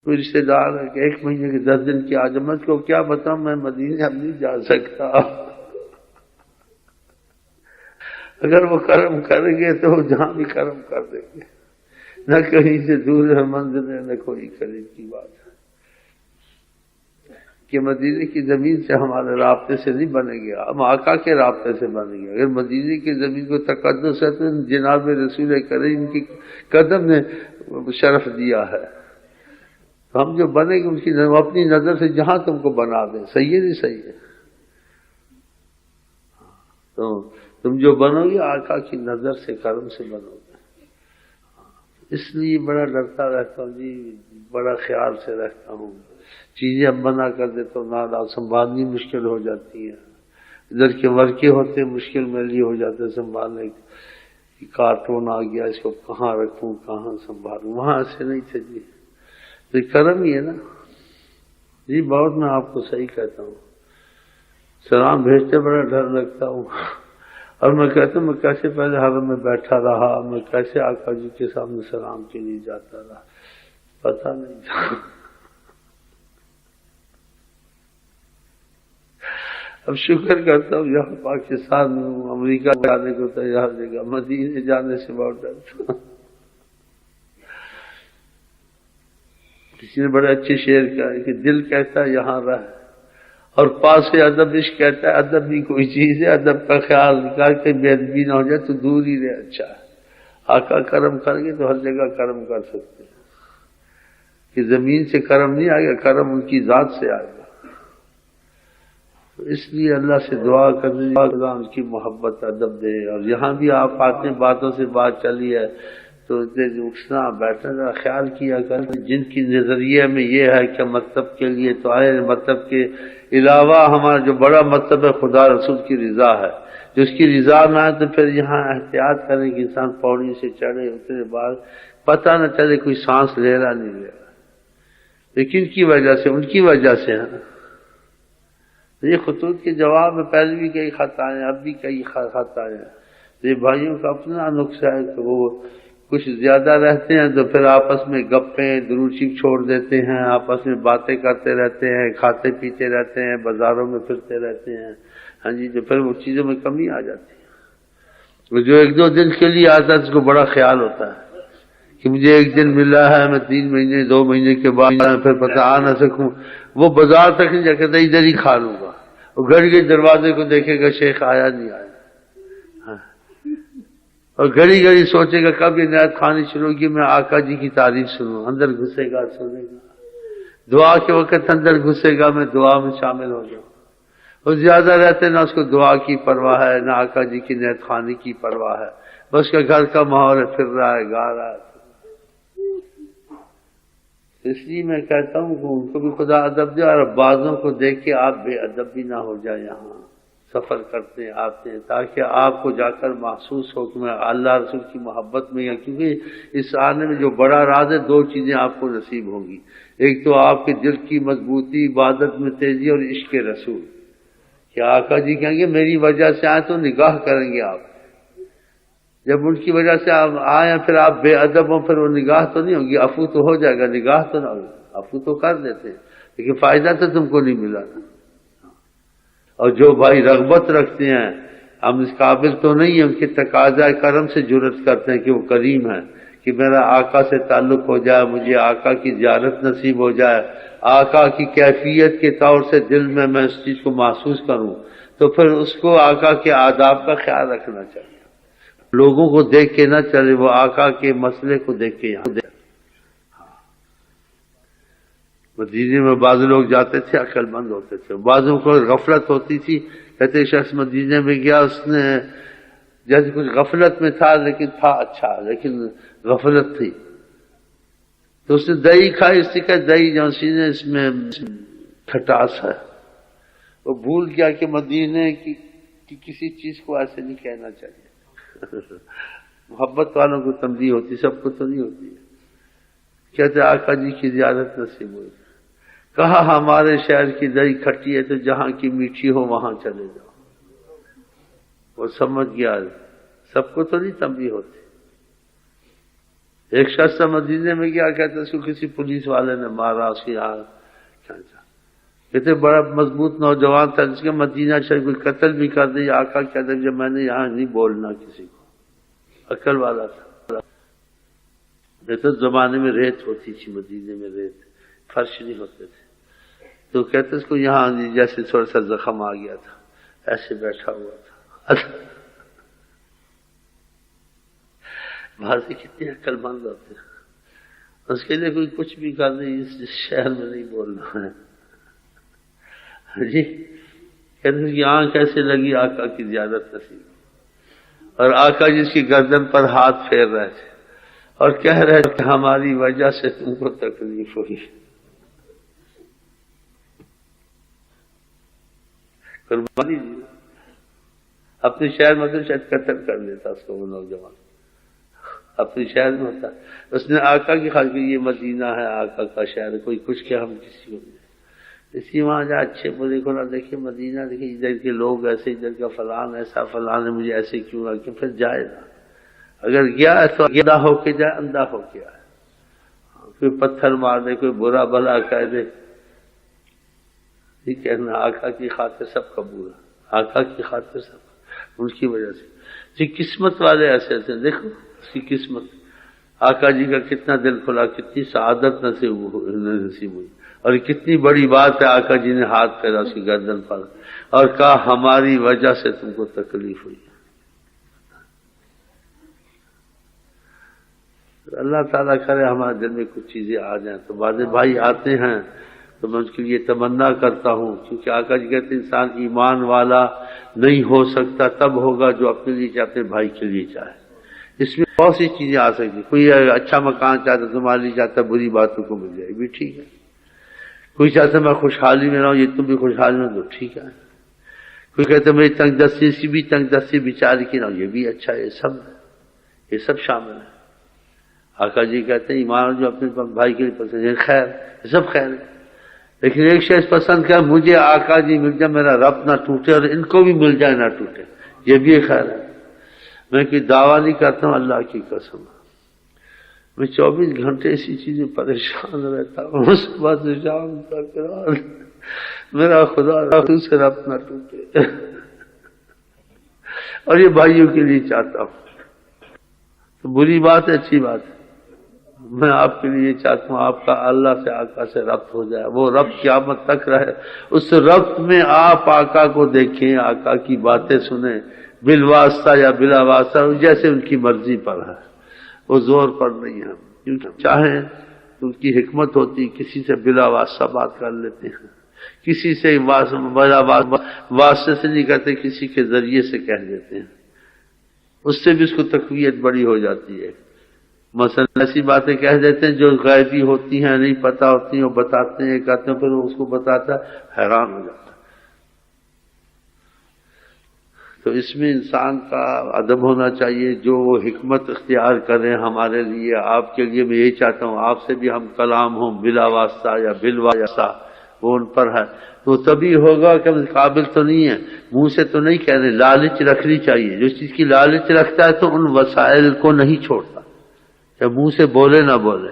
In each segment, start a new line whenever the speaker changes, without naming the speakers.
کوئی رشتے دار ہے کہ 1 مہینے کے 10 دن کی عجمت کو کیا بتاؤں میں مدینے اب نہیں جا سکتا. اگر وہ کرم کریں گے تو وہ جہاں بھی کرم کر دیں گے، نہ کہیں سے دور ہے منزل ہے نہ کوئی قریب کی بات ہے. کہ مدینے کی زمین سے ہمارے رابطے سے نہیں بنے گے، ہم آقا کے رابطے سے بنے گے. اگر مدینے کی زمین کو تقدس ہے تو جناب رسول کریم کی قدم نے شرف دیا ہے. ہم جو بنے گے ان کی اپنی نظر سے جہاں تم کو بنا دیں، صحیح ہے نہیں صحیح ہے؟ تو تم جو بنو گے آقا کی نظر سے کرم سے بنو گے. اس لیے بڑا ڈرتا رہتا ہوں جی، بڑا خیال سے رہتا ہوں. چیزیں اب بنا کر دیتا ہوں، نالا سنبھالنی مشکل ہو جاتی ہے. ادھر کے ورکے ہوتے مشکل میرے لیے ہو جاتے سنبھالنے. کارٹون آ گیا، اس کو کہاں رکھوں کہاں سنبھالوں. وہاں ایسے نہیں تھے جی. تو کرم ہی ہے نا جی. بہت میں آپ کو صحیح کہتا ہوں، سلام بھیجتے بڑا ڈر لگتا ہوں. اور میں کہتا ہوں میں کیسے پہلے حرم میں بیٹھا رہا، میں کیسے آقا جی کے سامنے سلام کے لیے جاتا رہا، پتہ نہیں تھا. اب شکر کرتا ہوں یہاں پاکستان میں ہوں، امریکہ جانے کو تیار جگہ، مدینے جانے سے بہت ڈرتا ہوں. کسی نے بڑے اچھے شعر کہا ہے کہ دل کہتا ہے یہاں رہ، اور پاس سے ادب عشق کہتا ہے ادب بھی کوئی چیز ہے، ادب کا خیال نکال کے بے ادبی نہ ہو جائے تو دور ہی رہے اچھا ہے. آقا کرم کریں گے تو ہر جگہ کرم کر سکتے ہیں. کہ زمین سے کرم نہیں آئے گا، کرم ان کی ذات سے آئے گا. تو اس لیے اللہ سے دعا کرنے اللہ ان کی محبت ادب دے. اور یہاں بھی آپ آتے ہیں باتوں سے بات چلی ہے تو اٹھنا بیٹھنا ذرا خیال کیا کر. جن کی نظریے میں یہ ہے کہ مطلب کے لیے تو آئے، مطلب کے علاوہ ہمارا جو بڑا مطلب ہے خدا رسول کی رضا ہے. جو اس کی رضا میں ہے تو پھر یہاں احتیاط کریں کہ انسان پوڑی سے چڑھے اترے بعد پتہ نہ چلے کوئی سانس لے رہا نہیں لے رہا. لیکن کی وجہ سے، ان کی وجہ سے ہے. یہ خطوط کے جواب میں پہلے بھی کئی خط آئے ہیں، اب بھی کئی خط آئے ہیں. یہ بھائیوں کا اپنا نقصہ ہے کہ وہ کچھ زیادہ رہتے ہیں تو پھر آپس میں گپیں درود شریف چھوڑ دیتے ہیں، آپس میں باتیں کرتے رہتے ہیں، کھاتے پیتے رہتے ہیں، بازاروں میں پھرتے رہتے ہیں. ہاں جی، تو پھر وہ چیزوں میں کمی آ جاتی ہے. جو 1-2 دن کے لیے آتا ہے اس کو بڑا خیال ہوتا ہے کہ مجھے 1 دن ملا ہے، میں 3 مہینے 2 مہینے کے بعد پھر پتہ آ نہ سکوں. وہ بازار تک نہیں جا کے ادھر ہی کھا لوں گا. وہ گھڑی کے دروازے کو دیکھے گا شیخ آیا نہیں آیا، اور گھڑی گھڑی سوچے گا کب یہ نیت کھانی شروع کی میں آقا جی کی تعریف سنوں. اندر گھسے گا سنے گا، دعا کے وقت اندر گھسے گا میں دعا میں شامل ہو جاؤں. اور زیادہ رہتے نہ اس کو دعا کی پرواہ ہے نہ آقا جی کی نیت خانی کی پرواہ ہے. بس کا گھر کا ماحول ہے، پھر رہا ہے، گا رہا ہے. اس لیے میں کہتا ہوں کہ ان کو بھی خدا ادب دے، اور بعضوں کو دیکھ کے آپ بے ادب بھی نہ ہو جائے. یہاں سفر کرتے ہیں آتے ہیں تاکہ آپ کو جا کر محسوس ہو کہ میں اللہ رسول کی محبت میں ہوں. کیونکہ اس آنے میں جو بڑا راز ہے 2 چیزیں آپ کو نصیب ہوں گی. ایک تو آپ کے دل کی مضبوطی، عبادت میں تیزی، اور عشق رسول. کہ آقا جی کہیں گے میری وجہ سے آئے تو نگاہ کریں گے آپ. جب ان کی وجہ سے آپ آئے پھر آپ بے ادب ہوں پھر وہ نگاہ تو نہیں ہوگی، عفو تو ہو جائے گا، نگاہ تو نہ ہوگی. عفو تو کر دیتے لیکن فائدہ تو تم کو نہیں ملا. اور جو بھائی رغبت رکھتے ہیں، ہم اس قابل تو نہیں ہیں، ان کے تقاضا کرم سے جرت کرتے ہیں کہ وہ کریم ہے کہ میرا آقا سے تعلق ہو جائے، مجھے آقا کی زیارت نصیب ہو جائے، آقا کی کیفیت کے طور سے دل میں اس چیز کو محسوس کروں. تو پھر اس کو آقا کے آداب کا خیال رکھنا چاہیے. لوگوں کو دیکھ کے نہ چلے، وہ آقا کے مسئلے کو دیکھ کے. یہاں مدینے میں بعض لوگ جاتے تھے عقل مند ہوتے تھے، بعضوں کو غفلت ہوتی تھی. کہتے شخص مدینے میں گیا، اس نے جیسے کچھ غفلت میں تھا لیکن تھا اچھا، لیکن غفلت تھی. تو اس نے دہی کھائی، اس نے کہا دہی جو سینے اس میں کھٹاس ہے. وہ بھول گیا کہ مدینے کی کسی چیز کو ایسے نہیں کہنا چاہیے. محبت والوں کو تنبیہ ہوتی، سب کو تو نہیں ہوتی. کہتے آقا جی کی زیارت نصیب ہوئی. کہا ہمارے شہر کی دہی کھٹی ہے تو جہاں کی میٹھی ہو وہاں چلے جاؤ. وہ سمجھ گیا سب کو تو نہیں تنبیہ ہوتی. ایک شخص مدینے میں کیا کہتا ہے، اس کو کسی پولیس والے نے مارا، اس کی آنکھ، کہتے بڑا مضبوط نوجوان تھا، جس کے مدینہ شریف کوئی قتل بھی کر دیا، آقا کہتے کہ میں نے یہاں نہیں بولنا کسی کو، عقل والا تھا۔ نہیں تو زمانے میں ریت ہوتی تھی، مدینے میں ریت، فرش نہیں ہوتے تھے، تو کہتے اس کو یہاں جیسے تھوڑا سا زخم آ گیا تھا، ایسے بیٹھا ہوا تھا۔ باہر سے کتنے عقل مند ہوتے ہیں، اس کے لیے کوئی کچھ بھی کر دے، اس شہر میں نہیں بولنا ہے جی۔ کہتے ہیں کہ آنکھ کیسے لگی، آقا کی زیارت نصیب، اور آقا جس کی گردن پر ہاتھ پھیر رہے تھے اور کہہ رہے تھے ہماری وجہ سے تم کو تکلیف ہوئی، قربانی دی۔ اپنے شہر میں تو شاید قتل کر لیتا اس کو وہ نوجوان، اپنے شہر میں ہوتا، اس نے آقا کی خاطر، یہ مدینہ ہے آقا کا شہر، کوئی کچھ کہ ہم کسی کو نہیں، اسی وہاں جا اچھے برے کو نہ دیکھے، مدینہ دیکھے، ادھر کے لوگ ایسے، ادھر کا فلان ایسا، فلان نے مجھے ایسے کیوں رکھے، پھر جائے نا، اگر گیا ہے تو اندھا ہو کے جائے، اندھا ہو کے آئے، کوئی پتھر مار دے، کوئی برا بھلا کہہ دے، یہ کہنا آقا کی خاطر سب قبول ہے، آقا کی خاطر سب، ان کی وجہ سے جی قسمت والے ایسے ایسے، دیکھو اس کی قسمت، آقا جی کا کتنا دل کھلا، کتنی سعادت نصیب ہوئی، اور کتنی بڑی بات ہے، آقا جی نے ہاتھ پھیرا اس کی گردن پر اور کہا ہماری وجہ سے تم کو تکلیف ہوئی۔ اللہ تعالیٰ کرے ہمارے دل میں کچھ چیزیں آ جائیں، تو بعض بھائی آتے ہیں تو میں اس کے لیے تمنا کرتا ہوں، کیونکہ آقا جی کہتے ہیں انسان ایمان والا نہیں ہو سکتا، تب ہوگا جو اپنے لیے چاہتے بھائی کے لیے چاہے۔ اس میں بہت سی چیزیں آ سکتی، کوئی اچھا مکان چاہتا تمہارے لیے چاہتا، بری باتوں کو مل جائے بھی ٹھیک ہے، کوئی چاہتا میں خوشحالی میں رہوں، یہ تم بھی خوشحالی میں تو ٹھیک ہے، کوئی کہتا میری تنگ دستی سی بھی تنگ دستی بیچاری کی نہ ہو، یہ بھی اچھا ہے، یہ سب شامل ہے۔ آقا جی کہتے ہیں ایمان جو اپنے بھائی کے لیے پسند ہے خیر، یہ سب خیر ہے، لیکن ایک شخص پسند کیا، مجھے آقا جی مل جائے، میرا رب نہ ٹوٹے اور ان کو بھی مل جائے نہ ٹوٹے، یہ بھی خیر ہے۔ میں کوئی دعویٰ نہیں کرتا ہوں، اللہ کی قسم، میں 24 گھنٹے اسی چیزیں پریشان رہتا ہوں، صبح سے شام تک، میرا خدا تو سے رب نہ ٹوٹے، اور یہ بھائیوں کے لیے چاہتا ہوں، تو بری بات ہے اچھی بات ہے، میں آپ کے لیے چاہتا ہوں آپ کا اللہ سے آقا سے ربط ہو جائے، وہ ربط قیامت تک رہے، اس ربط میں آپ آقا کو دیکھیں، آقا کی باتیں سنیں، بالواسطہ یا بلا واسطہ، جیسے ان کی مرضی پر ہے، وہ زور پر نہیں ہے، کیونکہ چاہیں تو ان کی حکمت ہوتی، کسی سے بلا واسطہ بات کر لیتے ہیں، کسی سے بلا واسطے سے نہیں کرتے، کسی کے ذریعے سے کہہ دیتے ہیں، اس سے بھی اس کو تقویت بڑی ہو جاتی ہے۔ مثلا ایسی باتیں کہہ دیتے ہیں جو غیبی ہوتی ہیں، نہیں پتہ ہوتی ہیں، وہ بتاتے ہیں، کہتے ہیں، پھر وہ اس کو بتاتا ہے، حیران ہو جاتا ہے۔ تو اس میں انسان کا ادب ہونا چاہیے، جو وہ حکمت اختیار کریں ہمارے لیے، آپ کے لیے میں یہی چاہتا ہوں، آپ سے بھی ہم کلام ہوں بلا واسطہ یا بالواسطہ، وہ ان پر ہے، تو تبھی ہوگا کہ ہم قابل تو نہیں ہے، منہ سے تو نہیں کہہ رہے، لالچ رکھنی چاہیے، جو چیز کی لالچ رکھتا ہے تو ان وسائل کو نہیں چھوڑتا، کہ منہ سے بولے نہ بولے،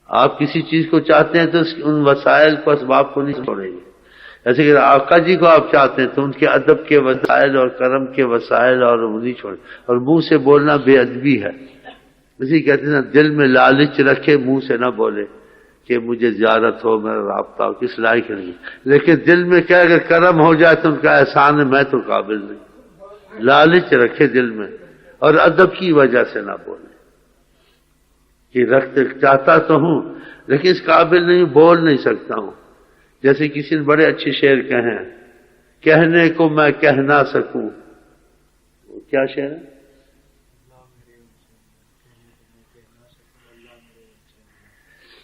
آپ کسی چیز کو چاہتے ہیں تو ان وسائل کو، اسباب کو نہیں چھوڑیں گے، ایسے کہ آقا جی کو آپ چاہتے ہیں تو ان کے ادب کے وسائل اور کرم کے وسائل اور وہ نہیں چھوڑیں، اور منہ سے بولنا بے ادبی ہے، اسی کہتے ہیں نا، دل میں لالچ رکھے، منہ سے نہ بولے کہ مجھے زیارت ہو، میرا رابطہ ہو، کس لائق نہیں، لیکن دل میں کیا اگر کرم ہو جائے تو ان کا احسان ہے، میں تو قابل نہیں، لالچ رکھے دل میں، اور ادب کی وجہ سے نہ بولے کہ رکھتے چاہتا تو ہوں لیکن اس قابل نہیں، بول نہیں سکتا ہوں، جیسے کسی نے بڑے اچھے شعر کہیں، کہنے کو میں کہہ نہ سکوں، کیا شعر ہے؟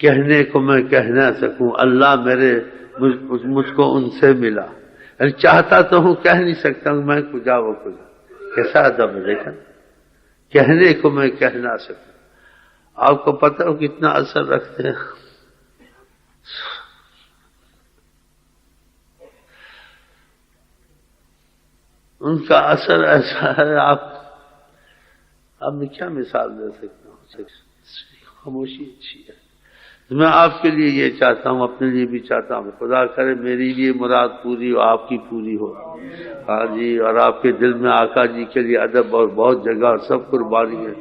کہنے کو میں کہہ نہ سکوں، اللہ میرے مجھ کو ان سے ملا، یعنی چاہتا تو ہوں، کہہ نہیں سکتا ہوں، میں کجا وہ کجا، کیسا ادب ہے، دیکھا، کہنے کو میں کہہ نہ سکوں، آپ کو پتہ ہو کتنا اثر رکھتے ہیں، ان کا اثر ایسا ہے، آپ میں کیا مثال دے سکتا ہوں، خاموشی اچھی ہے. میں آپ کے لیے یہ چاہتا ہوں، اپنے لیے بھی چاہتا ہوں، خدا کرے میری یہ مراد پوری ہو، آپ کی پوری ہو. ہاں جی، اور آپ کے دل میں آقا جی کے لیے ادب اور بہت جگہ اور سب قربانی ہے.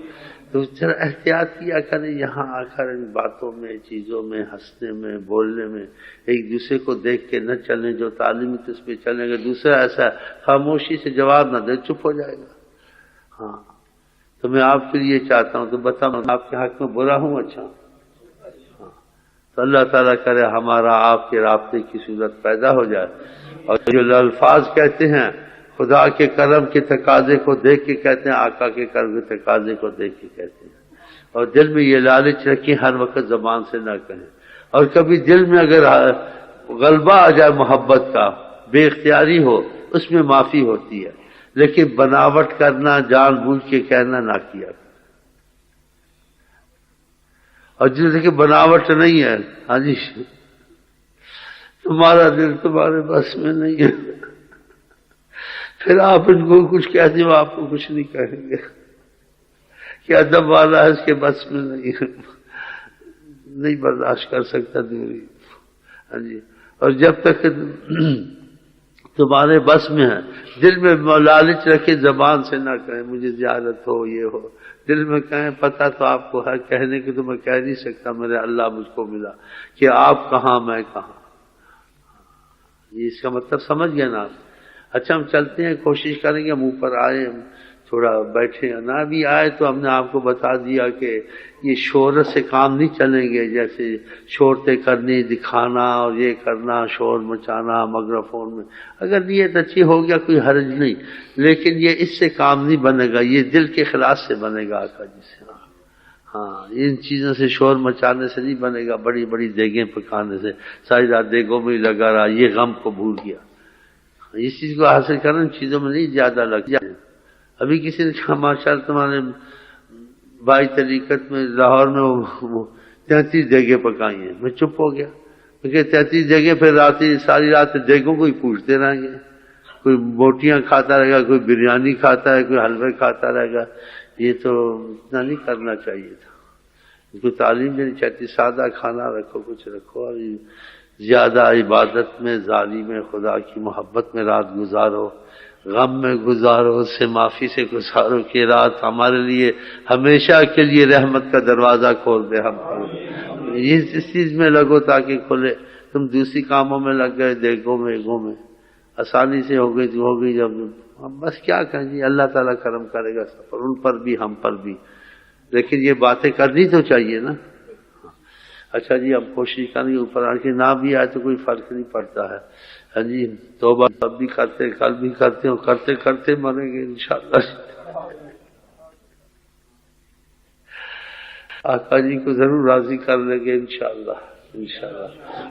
تو ذرا احتیاط کیا کریں یہاں آ کر، ان باتوں میں، چیزوں میں، ہنسنے میں، بولنے میں. ایک دوسرے کو دیکھ کے نہ چلیں، جو تعلیمی اس پہ چلیں گے. دوسرا ایسا خاموشی سے جواب نہ دے، چپ ہو جائے گا. ہاں تو میں آپ کے لیے چاہتا ہوں، تو بتاؤں آپ کے حق میں برا ہوں؟ اچھا، تو اللہ تعالیٰ کرے ہمارا آپ کے رابطے کی صورت پیدا ہو جائے. اور جو الفاظ کہتے ہیں خدا کے کرم کے تقاضے کو دیکھ کے کہتے ہیں، آقا کے کرم کے تقاضے کو دیکھ کے کہتے ہیں. اور دل میں یہ لالچ رکھیں، ہر وقت زبان سے نہ کہیں. اور کبھی دل میں اگر غلبہ آ جائے محبت کا، بے اختیاری ہو، اس میں معافی ہوتی ہے. لیکن بناوٹ کرنا، جان بوجھ کے کہنا نہ کیا. اور جیسے کہ بناوٹ نہیں ہے، ہاں جی تمہارا دل تمہارے بس میں نہیں ہے، پھر آپ ان کو کچھ کہتے ہو، آپ کو کچھ نہیں کہیں گے کہ ادب والا ہے، اس کے بس میں نہیں ہے، نہیں برداشت کر سکتا دوری. ہاں جی. اور جب تک تمہارے بس میں ہے، دل میں لالچ رکھے، زبان سے نہ کہیں مجھے زیادت ہو، یہ ہو. دل میں کہیں پتہ تو آپ کو ہے، کہنے کی تو میں کہہ نہیں سکتا میرے اللہ مجھ کو ملا، کہ آپ کہاں میں کہاں. یہ اس کا مطلب سمجھ گئے نا آپ؟ اچھا ہم چلتے ہیں، کوشش کریں گے ہم اوپر آئے، ہم تھوڑا بیٹھے. نہ بھی آئے تو ہم نے آپ کو بتا دیا کہ یہ شہرت سے کام نہیں چلیں گے، جیسے شہرتیں کرنی، دکھانا اور یہ کرنا، شور مچانا مائکروفون میں. اگر نیت اچھی ہو گیا کوئی حرج نہیں، لیکن یہ اس سے کام نہیں بنے گا، یہ دل کے خلاص سے بنے گا آقا جی سے. ہاں ان چیزوں سے، شور مچانے سے نہیں بنے گا، بڑی بڑی دیگیں پکانے سے. ساری رات دیگوں میں ہی لگا رہا، یہ غم کو بھول گیا. اس چیز کو حاصل کرنا ان چیزوں میں نہیں زیادہ لگ جائے. ابھی کسی نے کہا ماشاءاللہ تمہارے بھائی طریقت میں لاہور میں وہ 33 دیگیں پکائی ہیں. میں چپ ہو گیا، کیونکہ 33 دیگیں پھر ساری رات دیگوں کو ہی پوچھتے رہیں گے. کوئی بوٹیاں کھاتا رہے گا، کوئی بریانی کھاتا ہے، کوئی حلوے کھاتا رہے گا. یہ تو اتنا نہیں کرنا چاہیے تھا. ان کو تعلیم دینی چاہتی، سادہ کھانا رکھو، کچھ رکھو، اور زیادہ عبادت میں، ذالی میں، خدا کی محبت میں رات گزارو، غم میں گزارو، اس سے معافی سے گزارو کہ رات ہمارے لیے ہمیشہ کے لیے رحمت کا دروازہ کھول دے. ہم اس چیز میں لگو تاکہ کھلے. تم دوسری کاموں میں لگ گئے، دیگوں میں، ایگوں میں، آسانی سے ہو گئی جب. بس کیا کہیں جی، اللہ تعالیٰ کرم کرے گا سفر ان پر بھی، ہم پر بھی. لیکن یہ باتیں کرنی تو چاہیے نا. اچھا جی، ہم کوشش کریں گے اوپر آنے کی. نہ بھی آئے تو کوئی فرق نہیں پڑتا ہے. ہاں جی، توبہ اب بھی کرتے، کل بھی کرتے، اور کرتے کرتے مریں گے انشاءاللہ. آقا جی کو ضرور راضی کر لیں گے انشاءاللہ.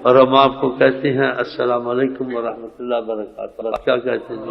اور ہم آپ کو کہتے ہیں السلام علیکم ورحمۃ اللہ وبرکاتہ. کیا کہتے ہیں؟